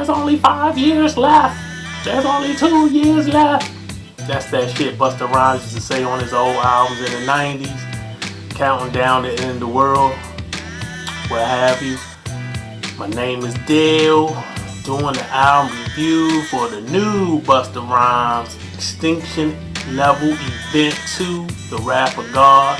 there's only 5 years left. There's only 2 years left. That's that shit Busta Rhymes used to say on his old albums in the 90s. Counting down the end of the world. What have you. My name is Dale. Doing the album review for the new Busta Rhymes Extinction Level Event 2, The Wrath of God.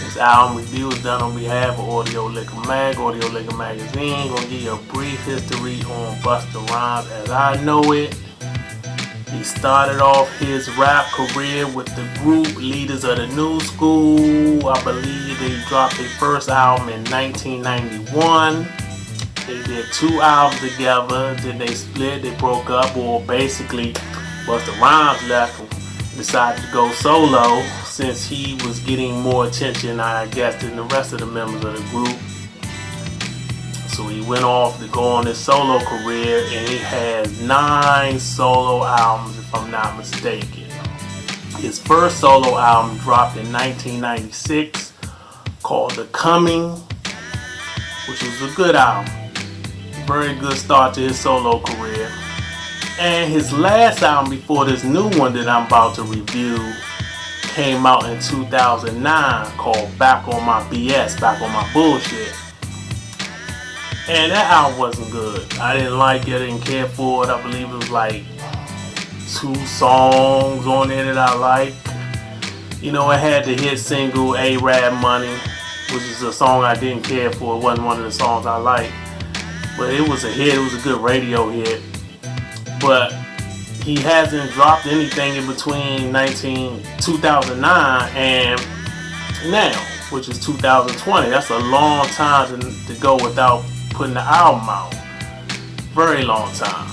This album review is done on behalf of Audio Liquor Magazine. Gonna give you a brief history on Busta Rhymes as I know it. He started off his rap career with the group Leaders of the New School. I believe they dropped their first album in 1991. They did 2 albums together, then they split, they broke up, or basically Busta Rhymes left and decided to go solo since he was getting more attention, I guess, than the rest of the members of the group. So he went off to go on his solo career, and he has 9 solo albums, if I'm not mistaken. His first solo album dropped in 1996 called The Coming, which was a good album. Very good start to his solo career. And his last album before this new one that I'm about to review came out in 2009 called Back on My BS, Back on My Bullshit. And that album wasn't good. I didn't like it, I didn't care for it. I believe it was like 2 songs on there that I liked. You know, it had the hit single A-Rap Money, which is a song I didn't care for. It wasn't one of the songs I liked. But it was a hit, it was a good radio hit. But he hasn't dropped anything in between 2009 and now, which is 2020. That's a long time to go without putting the album out. Very long time.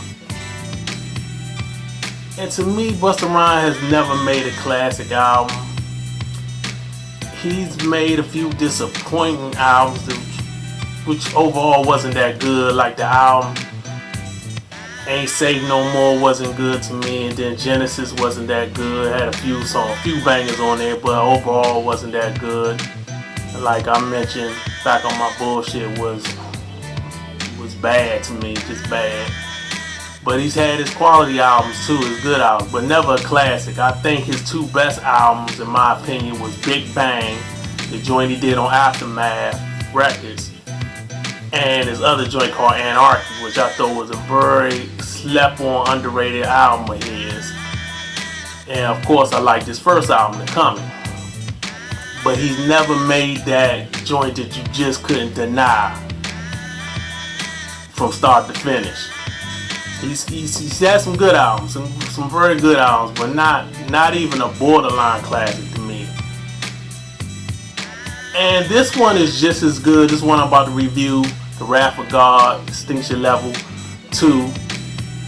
And to me, Busta Rhymes has never made a classic album. He's made a few disappointing albums which overall wasn't that good. Like the album Ain't Safe No More wasn't good to me, and then Genesis wasn't that good. Had a few bangers on there, but overall wasn't that good. And like I mentioned, Back on My Bullshit was bad to me, just bad. But he's had his quality albums too, his good albums, but never a classic. I think his 2 best albums, in my opinion, was Big Bang, the joint he did on Aftermath Records, and his other joint called Anarchy, which I thought was a very slept-on, underrated album of his. And of course, I liked his first album, The Coming. But he's never made that joint that you just couldn't deny from start to finish. He's had some good albums, some very good albums, but not even a borderline classic to me. And this one is just as good. This one I'm about to review, The Wrath of God, Extinction Level 2,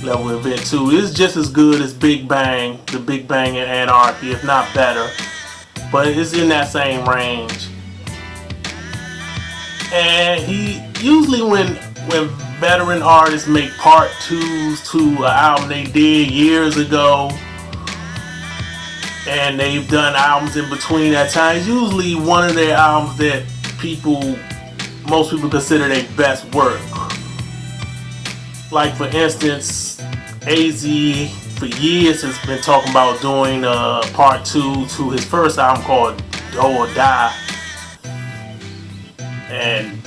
Level Event 2, is just as good as Big Bang, the Big Bang and Anarchy, if not better. But it's in that same range. And he usually when veteran artists make part 2s to an album they did years ago, and they've done albums in between that time, it's usually one of their albums that most people consider their best work. Like for instance, AZ for years has been talking about doing part 2 to his first album called Do or Die. And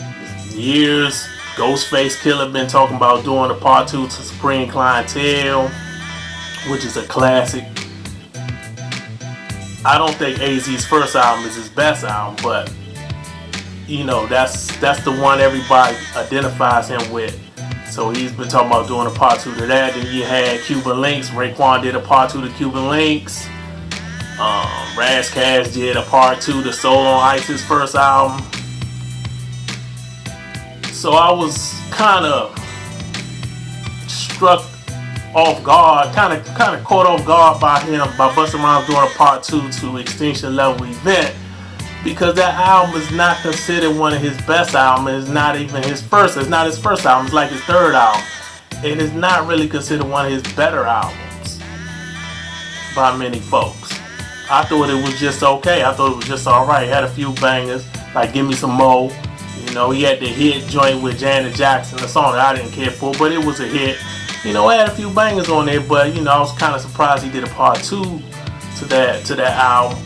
years, Ghostface Killah been talking about doing a part 2 to Supreme Clientele, which is a classic. I don't think AZ's first album is his best album, but you know, that's the one everybody identifies him with. So he's been talking about doing a part 2 to that. Then you had Cuban Links. Raekwon did a part 2 to Cuban Links. Raz Kass did a part 2 to Soul on Ice's first album. So I was kind of struck off guard, kind of caught off guard by Busta Rhymes doing a part 2 to Extinction Level Event, because that album is not considered one of his best albums. It's not even his first. It's not his first album. It's like his 3rd album. It is not really considered one of his better albums by many folks. I thought it was just okay. I thought it was just alright. Had a few bangers, like Give Me Some Mo. You know, he had the hit joint with Janet Jackson, a song that I didn't care for, but it was a hit. You know, it had a few bangers on there, but you know, I was kind of surprised he did a part 2 to that album.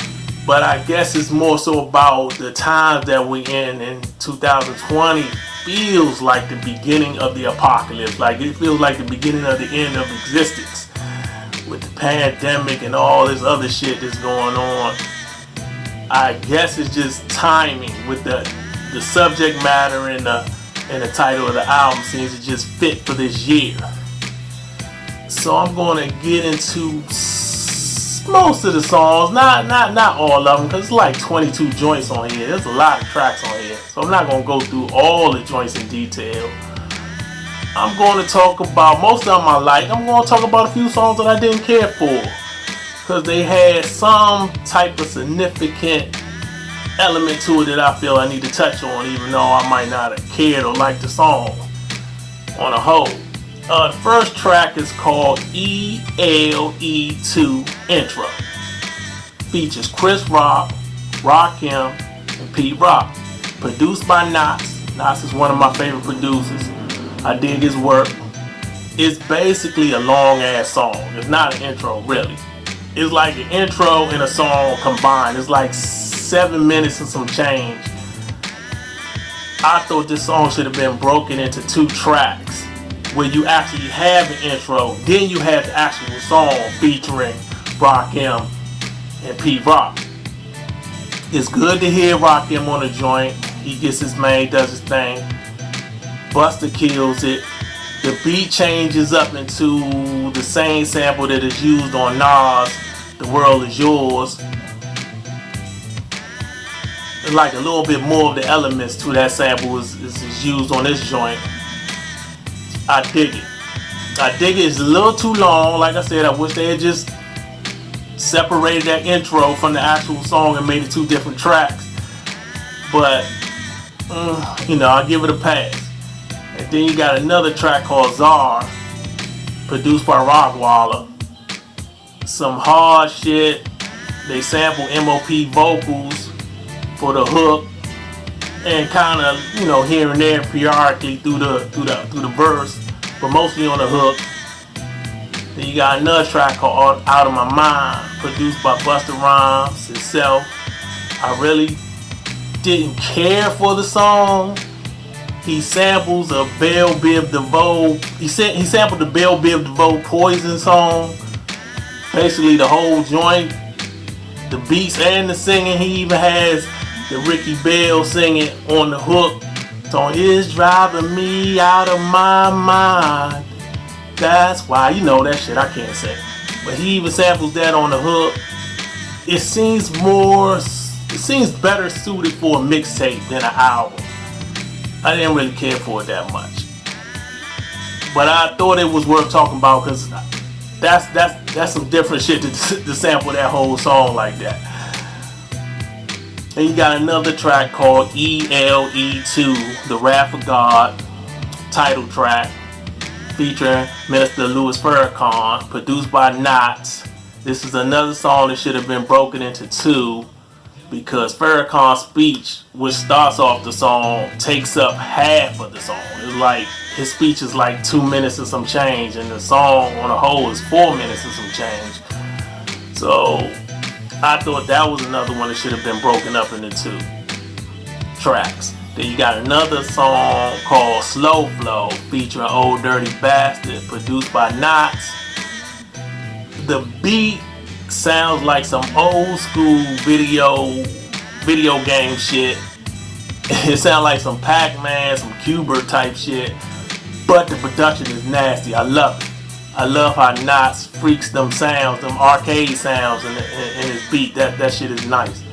But I guess it's more so about the times that we in 2020 feels like the beginning of the apocalypse. Like it feels like the beginning of the end of existence with the pandemic and all this other shit that's going on. I guess it's just timing with the subject matter and the title of the album seems to just fit for this year. So I'm going to get into most of the songs, not all of them, because it's like 22 joints on here. There's a lot of tracks on here, so I'm not going to go through all the joints in detail. I'm going to talk about most of them I like. I'm going to talk about a few songs that I didn't care for, because they had some type of significant element to it that I feel I need to touch on, even though I might not have cared or liked the song on a whole. The first track is called ELE2 Intro. Features Chris Rock, Rakim, and Pete Rock. Produced by Nas. Nas is one of my favorite producers. I dig his work. It's basically a long ass song. It's not an intro, really. It's like an intro and a song combined. It's like 7 minutes and some change. I thought this song should have been broken into 2 tracks, where you actually have an intro, then you have the actual song featuring Rakim and Pete Rock. It's good to hear Rakim on the joint. He gets his main, does his thing. Busta kills it. The beat changes up into the same sample that is used on Nas, The World Is Yours. It's like a little bit more of the elements to that sample is used on this joint. I dig it. It's a little too long. Like I said, I wish they had just separated that intro from the actual song and made it 2 different tracks. But, you know, I'll give it a pass. And then you got another track called Czar, produced by Rockwalla. Some hard shit. They sample MOP vocals for the hook. And kind of, you know, here and there periodically through the verse, but mostly on the hook. Then you got another track called Out of My Mind, produced by Busta Rhymes himself. I really didn't care for the song. He samples a Bell Biv DeVoe. He sampled the Bell Biv DeVoe Poison song. Basically the whole joint, the beats and the singing. He even has the Ricky Bell singing on the hook. So it's driving me out of my mind. That's why, you know that shit I can't say. But he even samples that on the hook. It seems better suited for a mixtape than an album. I didn't really care for it that much. But I thought it was worth talking about because that's some different shit to sample that whole song like that. And you got another track called ELE2, The Wrath of God, title track, featuring Mr. Louis Farrakhan, produced by Knots. This is another song that should have been broken into 2, because Farrakhan's speech, which starts off the song, takes up half of the song. It's like, his speech is like 2 minutes and some change, and the song on the whole is 4 minutes and some change. So I thought that was another one that should have been broken up into 2 tracks. Then you got another song called Slow Flow featuring Old Dirty Bastard, produced by Knots. The beat sounds like some old school video game shit. It sounds like some Pac-Man, some Cubert type shit, but the production is nasty. I love it. I love how Knots freaks them sounds, them arcade sounds in his beat. That shit is nice.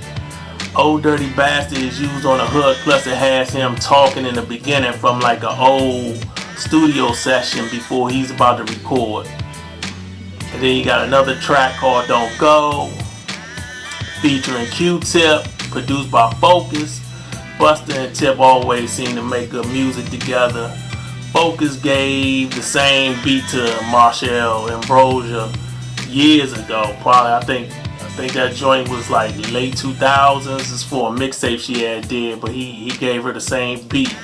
Old Dirty Bastard is used on the hook, plus it has him talking in the beginning from like an old studio session before he's about to record. And then you got another track called Don't Go, featuring Q-Tip, produced by Focus. Busta and Tip always seem to make good music together. Focus gave the same beat to Marshall Ambrosia years ago. Probably, I think that joint was like late 2000s. It's for a mixtape she had did, but he gave her the same beat.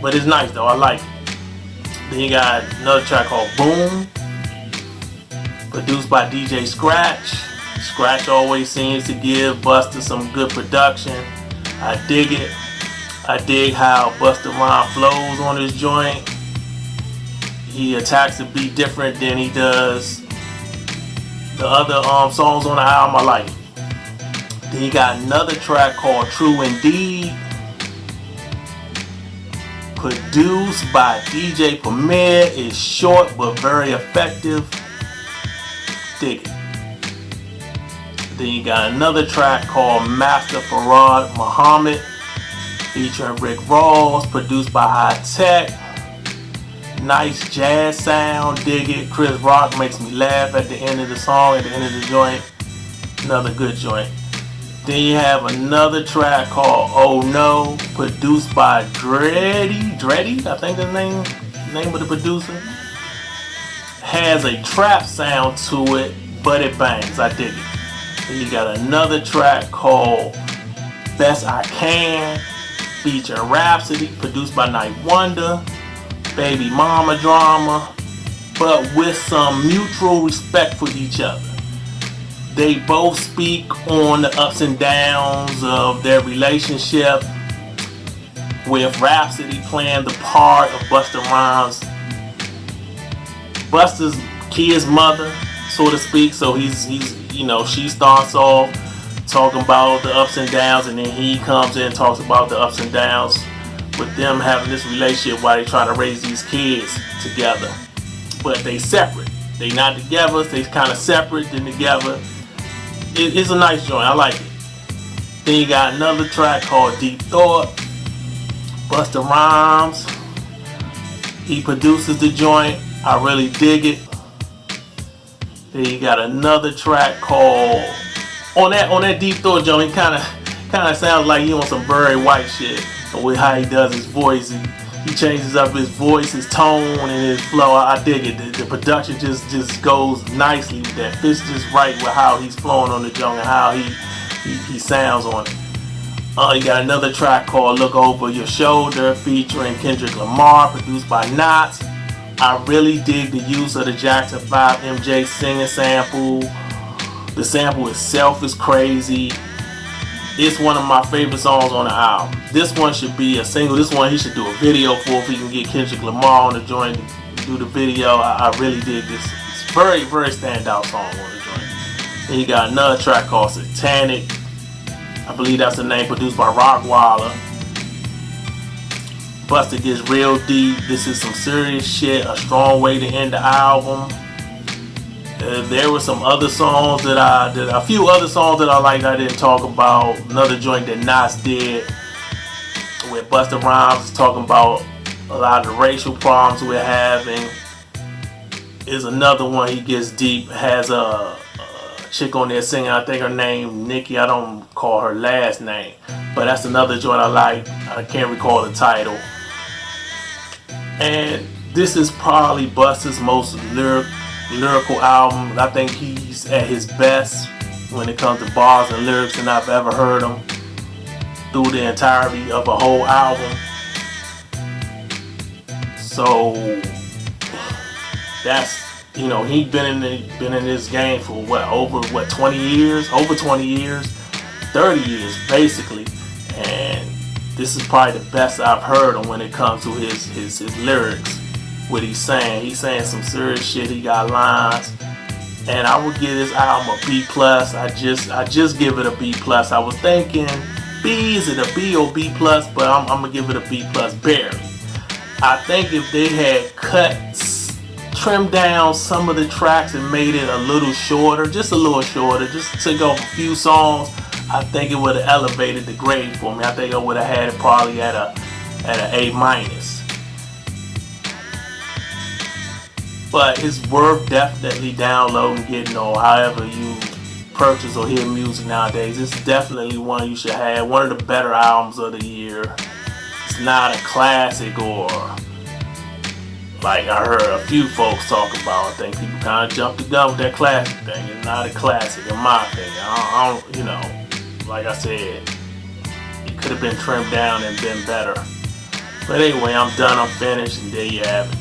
But it's nice though, I like it. Then you got another track called Boom, produced by DJ Scratch. Scratch always seems to give Busta some good production. I dig it. I dig how Busta Rhymes flows on this joint. He attacks the beat different than he does the other songs on the album. I like it. Then you got another track called True Indeed, produced by DJ Premier. It's short but very effective. Dig it. Then you got another track called Master Farad Muhammad, featuring Rick Ross, produced by High Tech. Nice jazz sound, dig it. Chris Rock makes me laugh at the end of the song, at the end of the joint. Another good joint. Then you have another track called Oh No, produced by Dreddy, I think the name of the producer. Has a trap sound to it, but it bangs. I dig it. Then you got another track called Best I Can, featuring Rhapsody, produced by Night Wonder. Baby mama drama, but with some mutual respect for each other. They both speak on the ups and downs of their relationship, with Rhapsody playing the part of Busta Rhymes, Busta's kid's mother, so to speak. So he's she starts off talking about the ups and downs, and then he comes in and talks about the ups and downs with them having this relationship while they trying to raise these kids together. But they separate. They not together. They kind of separate than together. It's a nice joint. I like it. Then you got another track called Deep Thought. Busta Rhymes, he produces the joint. I really dig it. Then you got another track called on that Deep Thought joint. He kind of sounds like he on some Barry White shit. With how he does his voice, he changes up his voice, his tone, and his flow. I dig it. The production just goes nicely with that. Fits just right with how he's flowing on the joint and how he sounds on it. You got another track called Look Over Your Shoulder, featuring Kendrick Lamar, produced by Knots. I really dig the use of the Jackson 5 MJ singing sample. The sample itself is crazy. It's one of my favorite songs on the album. This one should be a single. This one he should do a video for if he can get Kendrick Lamar on the joint to do the video. I really dig this. It's very, very standout song on the joint. Then you got another track called Satanic. I believe that's the name, produced by Rockwaller. Busta gets real deep. This is some serious shit. A strong way to end the album. There were some other songs a few other songs that I liked I didn't talk about. Another joint that Nas did, where Busta Rhymes is talking about a lot of the racial problems we're having, is another one he gets deep. Has a chick on there singing, I think her name Nikki, I don't call her last name, but that's another joint I like. I can't recall the title. And this is probably Busta's most lyrical album. I think he's at his best when it comes to bars and lyrics than I've ever heard him through the entirety of a whole album. So that's, he's been in this game for over 20 years, 30 years basically, and this is probably the best I've heard him when it comes to his lyrics. What he's saying some serious shit. He got lines, and I would give this album a B+. I just give it a B+. I was thinking B, is it a B or B+, but I'm gonna give it a B+, barely. I think if they had trimmed down some of the tracks and made it a little shorter, just took off a few songs, I think it would have elevated the grade for me. I think I would have had it probably at an A-. But it's worth definitely downloading, getting on however you purchase or hear music nowadays. It's definitely one you should have. One of the better albums of the year. It's not a classic, or like I heard a few folks talk about. I think people kind of jumped the gun with that classic thing. It's not a classic in my opinion. I don't, like I said, it could have been trimmed down and been better. But anyway, I'm done. I'm finished, and there you have it.